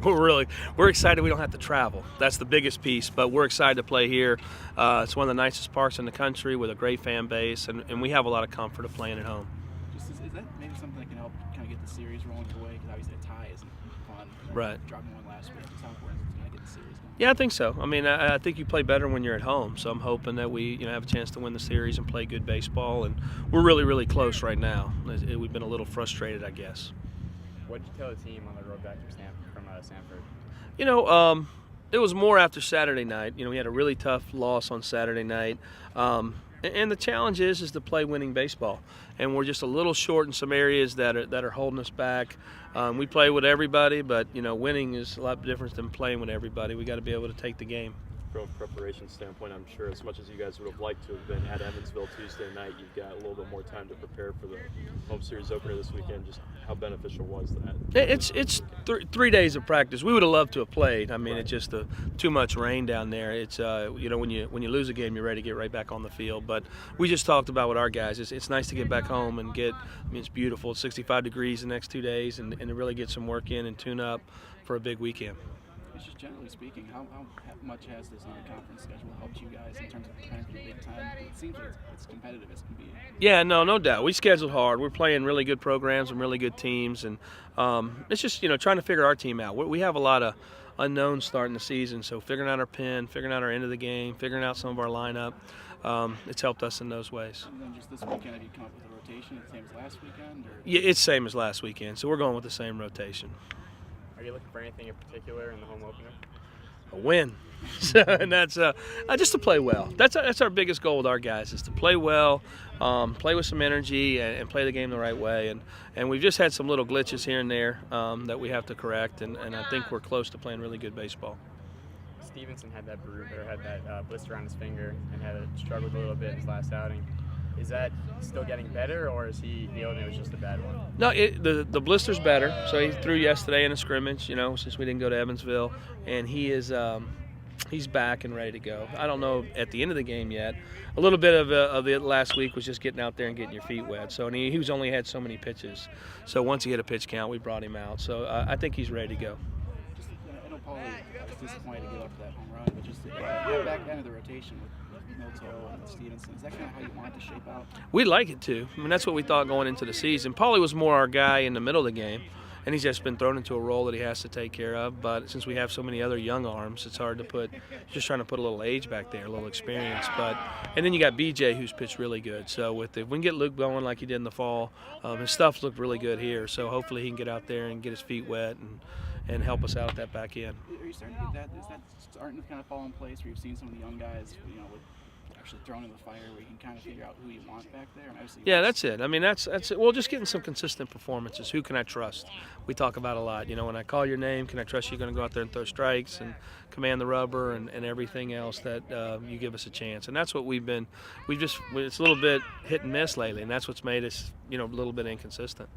We're excited we don't have to travel. That's the biggest piece, but we're excited to play here. It's one of the nicest parks in the country with a great fan base, and we have a lot of comfort of playing at home. Is that maybe something that can help kind of get the series rolling your way? Because obviously a tie isn't fun. Right. Dropping one last week. How important is it to kind of get the series going? Yeah, I think so. I mean, I think you play better when you're at home, so I'm hoping that we have a chance to win the series and play good baseball, and we're really, really close right now. We've been a little frustrated, I guess. What did you tell the team on the road back from Sanford? It was more after Saturday night. We had a really tough loss on Saturday night. And the challenge is to play winning baseball, and we're just a little short in some areas that are holding us back. We play with everybody, but winning is a lot different than playing with everybody. We got to be able to take the game. From a preparation standpoint, I'm sure as much as you guys would have liked to have been at Evansville Tuesday night, you've got a little bit more time to prepare for the home series opener this weekend. Just how beneficial was that? It's 3 days of practice. We would have loved to have played. I mean, Right. It's just too much rain down there. It's when you lose a game, you're ready to get right back on the field. But we just talked about with our guys. It's nice to get back home and it's beautiful. It's 65 degrees the next 2 days, and to really get some work in and tune up for a big weekend. It's just generally speaking, how much has this non-conference schedule helped you guys in terms of preparing for the big time? It seems like it's competitive as can be. Yeah, no doubt. We scheduled hard. We're playing really good programs and really good teams, and it's just trying to figure our team out. We have a lot of unknowns starting the season, so figuring out our pen, figuring out our end of the game, figuring out some of our lineup, it's helped us in those ways. And then just this weekend, have you come up with a rotation the same as last weekend? Or? Yeah, it's same as last weekend, so we're going with the same rotation. Are you looking for anything in particular in the home opener? A win. And that's just to play well. That's our biggest goal with our guys, is to play well, play with some energy, and play the game the right way. And we've just had some little glitches here and there that we have to correct, and I think we're close to playing really good baseball. Stevenson had that blister on his finger and had struggled a little bit in his last outing. Is that still getting better, or is he healed and it was just a bad one? No, the blister's better. So he threw yesterday in a scrimmage, since we didn't go to Evansville, and he's back and ready to go. I don't know at the end of the game yet. A little bit of the last week was just getting out there and getting your feet wet. So he was only had so many pitches. So once he hit a pitch count, we brought him out. So I think he's ready to go. I know Paulie was disappointed to give up that home run, but just the back end of the rotation with Milto and Stevenson, is that kind of how you want it to shape out? We'd like it to. I mean, that's what we thought going into the season. Paulie was more our guy in the middle of the game, and he's just been thrown into a role that he has to take care of. But since we have so many other young arms, it's hard to just trying to put a little age back there, a little experience. And then you got BJ, who's pitched really good. So if we can get Luke going like he did in the fall, his stuff looked really good here. So hopefully he can get out there and get his feet wet and help us out at that back end. Are you starting to get that? Is that starting to kind of fall in place where you've seen some of the young guys, with actually thrown in the fire, where you can kind of figure out who you want back there? And yeah, that's it. I mean, that's it. Well, just getting some consistent performances. Who can I trust? We talk about a lot. When I call your name, can I trust you're going to go out there and throw strikes and command the rubber and everything else that you give us a chance? And that's what we've been. It's a little bit hit and miss lately, and that's what's made us, a little bit inconsistent.